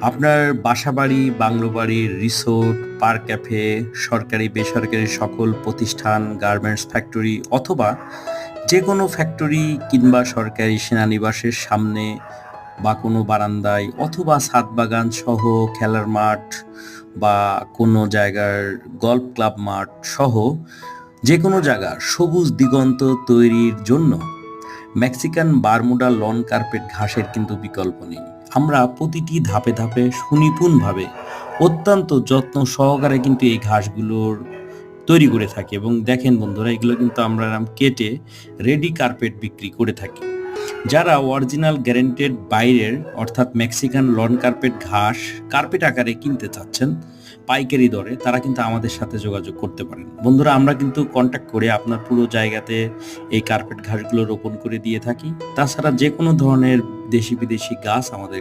আপনার বাসাবাড়ি, বাংলো বাড়ি, resort, park cafe, সরকারি বেসরকারি সকল প্রতিষ্ঠান, গার্মেন্টস ফ্যাক্টরি অথবা যে কোনো ফ্যাক্টরি কিংবা সরকারি সেনানিবাসের সামনে বা কোনো বারান্দায় অথবা ছাদ বাগান সহ খেলার মাঠ বা কোনো জায়গার গল্ফ ক্লাব মাঠ সহ যে কোনো জায়গার সবুজ দিগন্ত তৈরির জন্য মেক্সিকান বারমুডা লন কার্পেট ঘাসের কিন্তু বিকল্প নেই। আমরা প্রতিটি ধাপে ধাপে সুনিপুণভাবে অত্যন্ত যত্ন সহকারে কিন্তু এই ঘাসগুলোর তৈরি করে থাকি এবং দেখেন বন্ধুরা, এগুলো কিন্তু আমরা এরম কেটে রেডি কার্পেট বিক্রি করে থাকি। যারা অরিজিনাল গ্যারেন্টেড বাইরের অর্থাৎ মেক্সিকান লন কার্পেট ঘাস কার্পেট আকারে কিনতে চাচ্ছেন পাইকারি দরে, তারা কিন্তু আমাদের সাথে যোগাযোগ করতে পারেন। বন্ধুরা, আমরা কিন্তু কন্ট্যাক্ট করে আপনার পুরো জায়গাতে এই কার্পেট ঘাসগুলো রোপণ করে দিয়ে থাকি। তাছাড়া যে কোনো ধরনের দেশি বিদেশি গাছ আমাদের